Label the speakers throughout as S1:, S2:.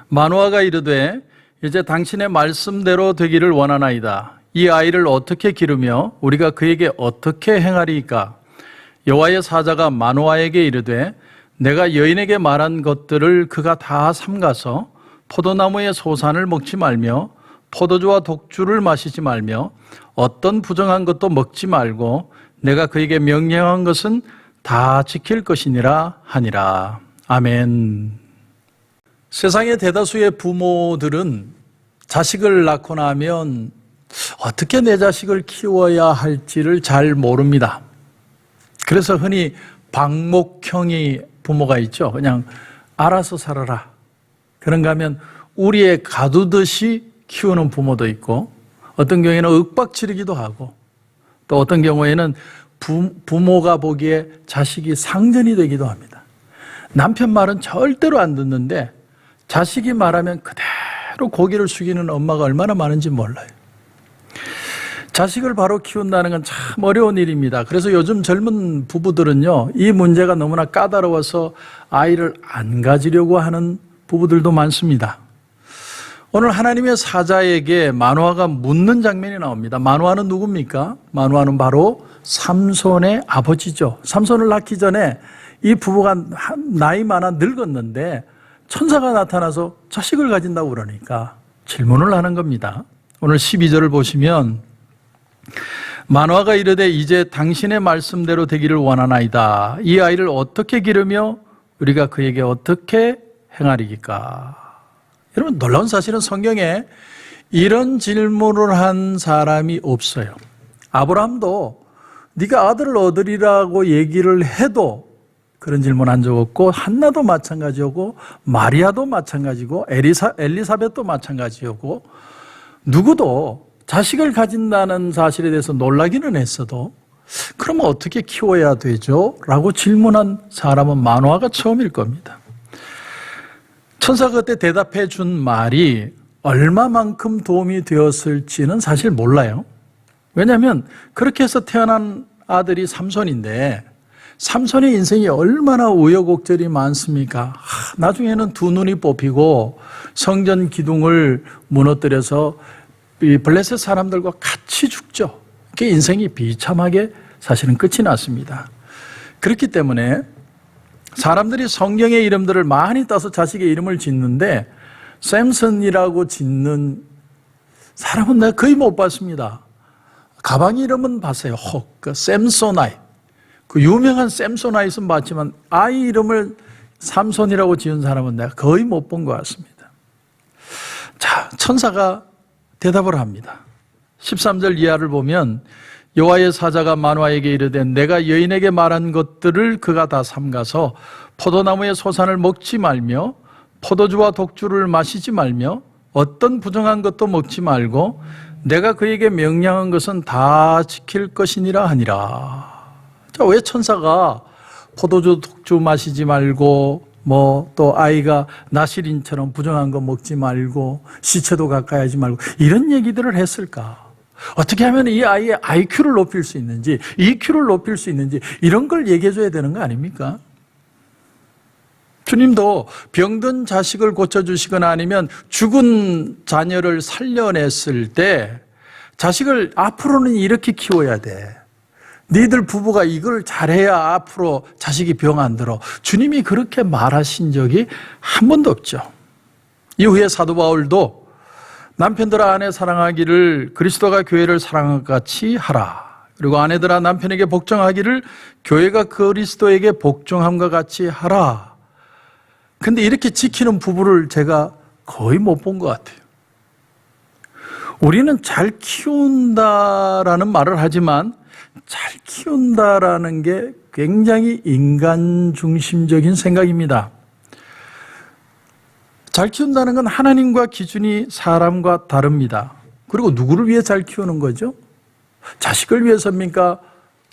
S1: 마노아가 이르되 이제 당신의 말씀대로 되기를 원하나이다. 이 아이를 어떻게 기르며 우리가 그에게 어떻게 행하리이까? 여호와의 사자가 마노아에게 이르되 내가 여인에게 말한 것들을 그가 다 삼가서 포도나무의 소산을 먹지 말며 포도주와 독주를 마시지 말며 어떤 부정한 것도 먹지 말고 내가 그에게 명령한 것은 다 지킬 것이니라 하니라. 아멘. 세상의 대다수의 부모들은 자식을 낳고 나면 어떻게 내 자식을 키워야 할지를 잘 모릅니다. 그래서 흔히 방목형의 부모가 있죠. 그냥 알아서 살아라. 그런가 하면 우리의 가두듯이 키우는 부모도 있고, 어떤 경우에는 윽박지르기도 하고, 또 어떤 경우에는 부모가 보기에 자식이 상전이 되기도 합니다. 남편 말은 절대로 안 듣는데 자식이 말하면 그대로 고개를 숙이는 엄마가 얼마나 많은지 몰라요. 자식을 바로 키운다는 건 참 어려운 일입니다. 그래서 요즘 젊은 부부들은요, 이 문제가 너무나 까다로워서 아이를 안 가지려고 하는 부부들도 많습니다. 오늘 하나님의 사자에게 마노아가 묻는 장면이 나옵니다. 마노아는 누굽니까? 마노아는 바로 삼손의 아버지죠. 삼손을 낳기 전에 이 부부가 나이 많아 늙었는데 천사가 나타나서 자식을 가진다고 그러니까 질문을 하는 겁니다. 오늘 12절을 보시면 마노아가 이르되 이제 당신의 말씀대로 되기를 원하나이다. 이 아이를 어떻게 기르며 우리가 그에게 어떻게 행하리이까? 여러분, 놀라운 사실은 성경에 이런 질문을 한 사람이 없어요. 아브라함도 네가 아들을 얻으리라고 얘기를 해도 그런 질문 한 적 없고, 한나도 마찬가지고, 마리아도 마찬가지고, 엘리사벳도 마찬가지고, 누구도 자식을 가진다는 사실에 대해서 놀라기는 했어도 그러면 어떻게 키워야 되죠? 라고 질문한 사람은 마노아가 처음일 겁니다. 천사가 그때 대답해 준 말이 얼마만큼 도움이 되었을지는 사실 몰라요. 왜냐하면 그렇게 해서 태어난 아들이 삼손인데 삼손의 인생이 얼마나 우여곡절이 많습니까? 나중에는 두 눈이 뽑히고 성전 기둥을 무너뜨려서 이 블레셋 사람들과 같이 죽죠. 그 인생이 비참하게 사실은 끝이 났습니다. 그렇기 때문에 사람들이 성경의 이름들을 많이 따서 자식의 이름을 짓는데 샘슨이라고 짓는 사람은 내가 거의 못 봤습니다. 가방 이름은 봤어요. 그 샘소나잇. 그 유명한 샘소나잇은 봤지만 아이 이름을 삼손이라고 지은 사람은 내가 거의 못 본 것 같습니다. 자, 천사가 대답을 합니다. 13절 이하를 보면 여호와의 사자가 마노아에게 이르되 내가 여인에게 말한 것들을 그가 다 삼가서 포도나무의 소산을 먹지 말며 포도주와 독주를 마시지 말며 어떤 부정한 것도 먹지 말고 내가 그에게 명령한 것은 다 지킬 것이니라 하니라. 자, 왜 천사가 포도주 독주 마시지 말고 또 아이가 나시린처럼 부정한 거 먹지 말고 시체도 가까이 하지 말고 이런 얘기들을 했을까? 어떻게 하면 이 아이의 IQ를 높일 수 있는지, EQ를 높일 수 있는지 이런 걸 얘기해 줘야 되는 거 아닙니까? 주님도 병든 자식을 고쳐주시거나 아니면 죽은 자녀를 살려냈을 때 자식을 앞으로는 이렇게 키워야 돼. 너희들 부부가 이걸 잘해야 앞으로 자식이 병 안 들어. 주님이 그렇게 말하신 적이 한 번도 없죠. 이후에 사도 바울도 남편들아 아내 사랑하기를 그리스도가 교회를 사랑한 것 같이 하라. 그리고 아내들아 남편에게 복종하기를 교회가 그리스도에게 복종함과 같이 하라. 근데 이렇게 지키는 부부를 제가 거의 못 본 것 같아요. 우리는 잘 키운다라는 말을 하지만 잘 키운다라는 게 굉장히 인간 중심적인 생각입니다. 잘 키운다는 건 하나님과 기준이 사람과 다릅니다. 그리고 누구를 위해 잘 키우는 거죠? 자식을 위해서입니까?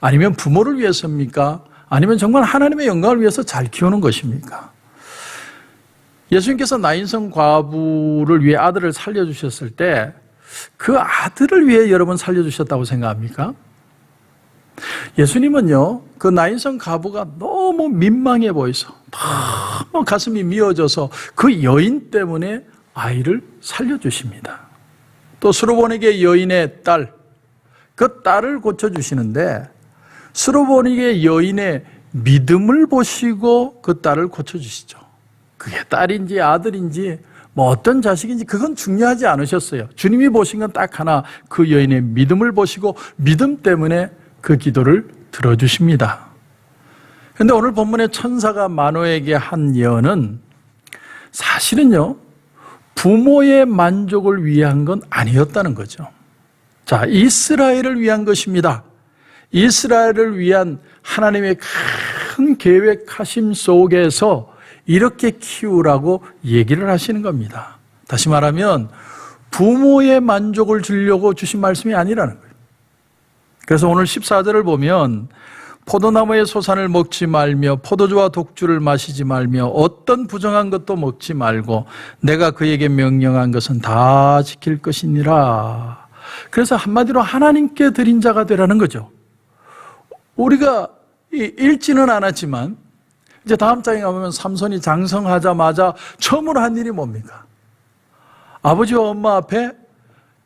S1: 아니면 부모를 위해서입니까? 아니면 정말 하나님의 영광을 위해서 잘 키우는 것입니까? 예수님께서 나인성 과부를 위해 아들을 살려주셨을 때 그 아들을 위해 여러분 살려주셨다고 생각합니까? 예수님은요, 그 나인성 가부가 너무 민망해 보여서 너무 가슴이 미어져서 그 여인 때문에 아이를 살려주십니다. 또 수로보니게 여인의 딸, 그 딸을 고쳐주시는데 수로보니게 여인의 믿음을 보시고 그 딸을 고쳐주시죠. 그게 딸인지 아들인지 뭐 어떤 자식인지 그건 중요하지 않으셨어요. 주님이 보신 건 딱 하나, 그 여인의 믿음을 보시고 믿음 때문에 그 기도를 들어주십니다. 그런데 오늘 본문의 천사가 마노에게 한 예언은 사실은요, 부모의 만족을 위한 건 아니었다는 거죠. 자, 이스라엘을 위한 것입니다. 이스라엘을 위한 하나님의 큰 계획하심 속에서 이렇게 키우라고 얘기를 하시는 겁니다. 다시 말하면 부모의 만족을 주려고 주신 말씀이 아니라는 거예요. 그래서 오늘 14절을 보면 포도나무의 소산을 먹지 말며 포도주와 독주를 마시지 말며 어떤 부정한 것도 먹지 말고 내가 그에게 명령한 것은 다 지킬 것이니라. 그래서 한마디로 하나님께 드린 자가 되라는 거죠. 우리가 읽지는 않았지만 이제 다음 장에 가보면 삼손이 장성하자마자 처음으로 한 일이 뭡니까? 아버지와 엄마 앞에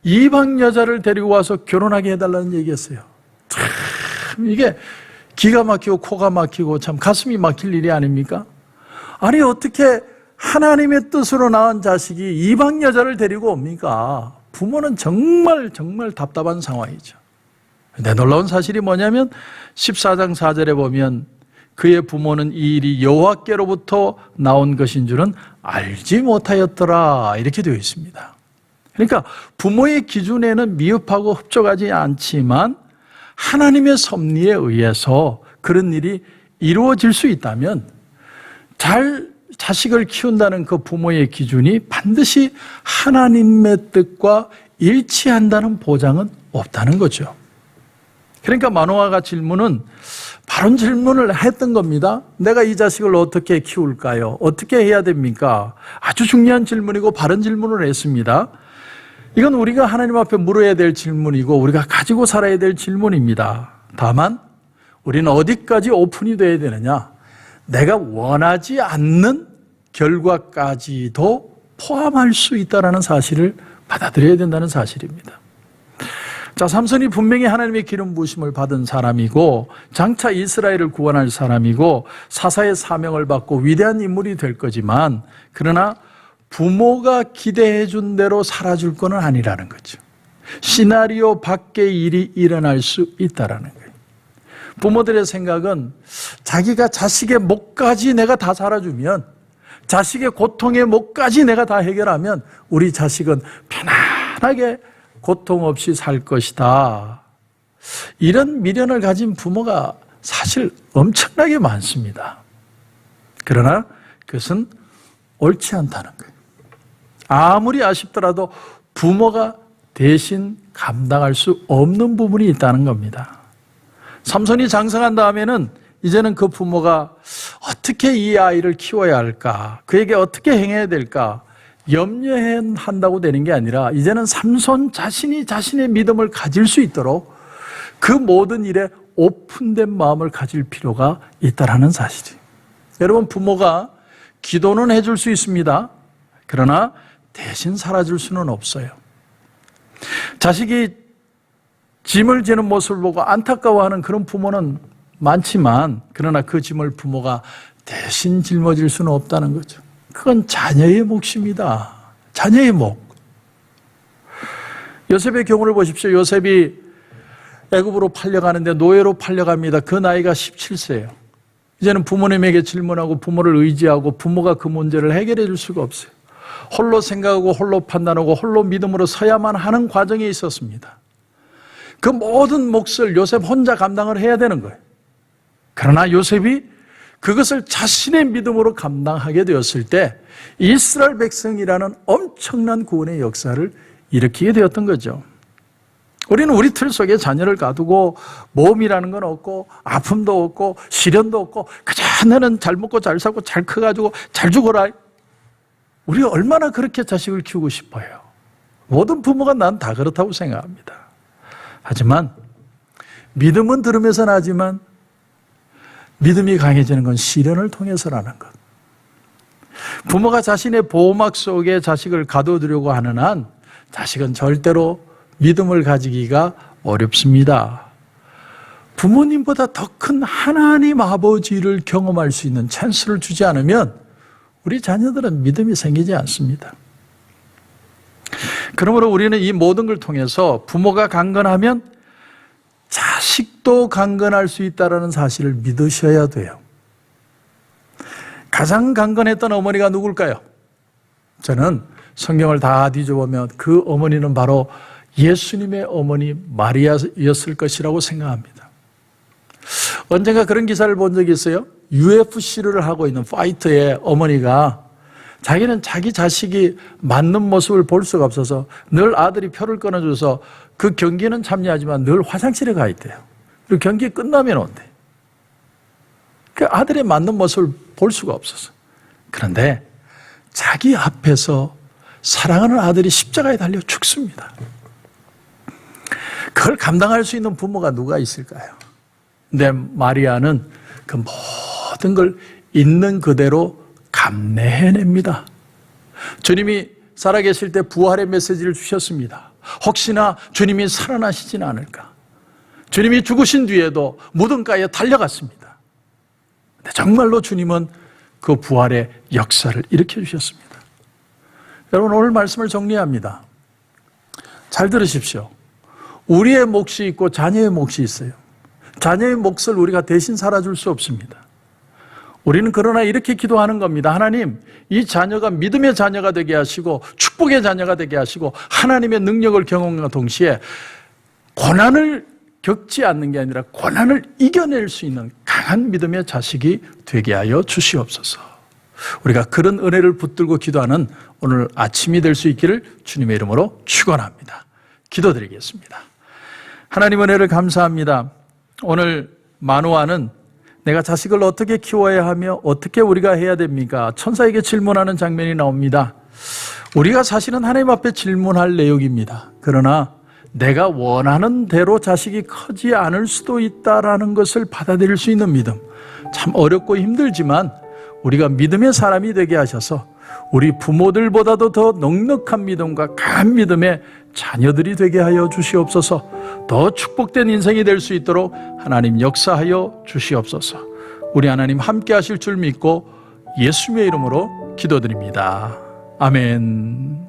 S1: 이방 여자를 데리고 와서 결혼하게 해달라는 얘기였어요. 참 이게 기가 막히고 코가 막히고 참 가슴이 막힐 일이 아닙니까? 아니 어떻게 하나님의 뜻으로 낳은 자식이 이방 여자를 데리고 옵니까? 부모는 정말 답답한 상황이죠. 근데 놀라운 사실이 뭐냐면 14장 4절에 보면 그의 부모는 이 일이 여호와께로부터 나온 것인 줄은 알지 못하였더라, 이렇게 되어 있습니다. 그러니까 부모의 기준에는 미흡하고 흡족하지 않지만 하나님의 섭리에 의해서 그런 일이 이루어질 수 있다면 잘 자식을 키운다는 그 부모의 기준이 반드시 하나님의 뜻과 일치한다는 보장은 없다는 거죠. 그러니까 마노아가 바른 질문을 했던 겁니다. 내가 이 자식을 어떻게 키울까요? 어떻게 해야 됩니까? 아주 중요한 질문이고 바른 질문을 했습니다. 이건 우리가 하나님 앞에 물어야 될 질문이고 우리가 가지고 살아야 될 질문입니다. 다만 우리는 어디까지 오픈이 돼야 되느냐? 내가 원하지 않는 결과까지도 포함할 수 있다는 사실을 받아들여야 된다는 사실입니다. 자, 삼손이 분명히 하나님의 기름 부으심을 받은 사람이고 장차 이스라엘을 구원할 사람이고 사사의 사명을 받고 위대한 인물이 될 거지만 그러나 부모가 기대해 준 대로 살아줄 건 아니라는 거죠. 시나리오 밖의 일이 일어날 수 있다는 거예요. 부모들의 생각은 자기가 자식의 몫까지 내가 다 살아주면, 자식의 고통의 몫까지 내가 다 해결하면 우리 자식은 편안하게 고통 없이 살 것이다. 이런 미련을 가진 부모가 사실 엄청나게 많습니다. 그러나 그것은 옳지 않다는 거예요. 아무리 아쉽더라도 부모가 대신 감당할 수 없는 부분이 있다는 겁니다. 삼손이 장성한 다음에는 이제는 그 부모가 어떻게 이 아이를 키워야 할까, 그에게 어떻게 행해야 될까 염려한다고 되는 게 아니라 이제는 삼손 자신이 자신의 믿음을 가질 수 있도록 그 모든 일에 오픈된 마음을 가질 필요가 있다는 사실이에요. 여러분, 부모가 기도는 해줄 수 있습니다. 그러나 대신 살아줄 수는 없어요. 자식이 짐을 지는 모습을 보고 안타까워하는 그런 부모는 많지만 그러나 그 짐을 부모가 대신 짊어질 수는 없다는 거죠. 그건 자녀의 몫입니다. 자녀의 몫. 요셉의 경우를 보십시오. 요셉이 애굽으로 팔려가는데 노예로 팔려갑니다. 그 나이가 17세예요. 이제는 부모님에게 질문하고 부모를 의지하고 부모가 그 문제를 해결해 줄 수가 없어요. 홀로 생각하고 홀로 판단하고 홀로 믿음으로 서야만 하는 과정에 있었습니다. 그 모든 몫을 요셉 혼자 감당을 해야 되는 거예요. 그러나 요셉이 그것을 자신의 믿음으로 감당하게 되었을 때 이스라엘 백성이라는 엄청난 구원의 역사를 일으키게 되었던 거죠. 우리는 우리 틀 속에 자녀를 가두고 모험이라는 건 없고 아픔도 없고 시련도 없고 그저 너는 잘 먹고 잘 살고 잘 커가지고 잘 죽어라. 우리가 얼마나 그렇게 자식을 키우고 싶어요. 모든 부모가 난 다 그렇다고 생각합니다. 하지만 믿음은 들음에서 나지만 믿음이 강해지는 건 시련을 통해서라는 것. 부모가 자신의 보호막 속에 자식을 가둬두려고 하는 한 자식은 절대로 믿음을 가지기가 어렵습니다. 부모님보다 더 큰 하나님 아버지를 경험할 수 있는 찬스를 주지 않으면 우리 자녀들은 믿음이 생기지 않습니다. 그러므로 우리는 이 모든 걸 통해서 부모가 강건하면 자식도 강건할 수 있다는 사실을 믿으셔야 돼요. 가장 강건했던 어머니가 누굴까요? 저는 성경을 다 뒤져보면 그 어머니는 바로 예수님의 어머니 마리아였을 것이라고 생각합니다. 언젠가 그런 기사를 본 적이 있어요. UFC를 하고 있는 파이터의 어머니가 자기는 자기 자식이 맞는 모습을 볼 수가 없어서 늘 아들이 표를 끊어줘서 그 경기는 참여하지만 늘 화장실에 가 있대요. 그리고 경기 끝나면 온대. 그 아들의 맞는 모습을 볼 수가 없어서. 그런데 자기 앞에서 사랑하는 아들이 십자가에 달려 죽습니다. 그걸 감당할 수 있는 부모가 누가 있을까요? 근데 마리아는 그 모든 걸 있는 그대로 감내해냅니다. 주님이 살아계실 때 부활의 메시지를 주셨습니다. 혹시나 주님이 살아나시지는 않을까. 주님이 죽으신 뒤에도 무덤가에 달려갔습니다. 근데 정말로 주님은 그 부활의 역사를 일으켜 주셨습니다. 여러분, 오늘 말씀을 정리합니다. 잘 들으십시오. 우리의 몫이 있고 자녀의 몫이 있어요. 자녀의 몫을 우리가 대신 살아줄 수 없습니다. 우리는 그러나 이렇게 기도하는 겁니다. 하나님, 이 자녀가 믿음의 자녀가 되게 하시고 축복의 자녀가 되게 하시고 하나님의 능력을 경험과 동시에 고난을 겪지 않는 게 아니라 고난을 이겨낼 수 있는 강한 믿음의 자식이 되게 하여 주시옵소서. 우리가 그런 은혜를 붙들고 기도하는 오늘 아침이 될 수 있기를 주님의 이름으로 축원합니다. 기도드리겠습니다. 하나님 은혜를 감사합니다. 오늘 마노아는 내가 자식을 어떻게 키워야 하며 어떻게 우리가 해야 됩니까? 천사에게 질문하는 장면이 나옵니다. 우리가 사실은 하나님 앞에 질문할 내용입니다. 그러나 내가 원하는 대로 자식이 크지 않을 수도 있다라는 것을 받아들일 수 있는 믿음. 참 어렵고 힘들지만 우리가 믿음의 사람이 되게 하셔서 우리 부모들보다도 더 넉넉한 믿음과 강한 믿음의 자녀들이 되게 하여 주시옵소서. 더 축복된 인생이 될 수 있도록 하나님 역사하여 주시옵소서. 우리 하나님 함께 하실 줄 믿고 예수님의 이름으로 기도드립니다. 아멘.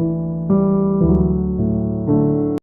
S1: 있습니다.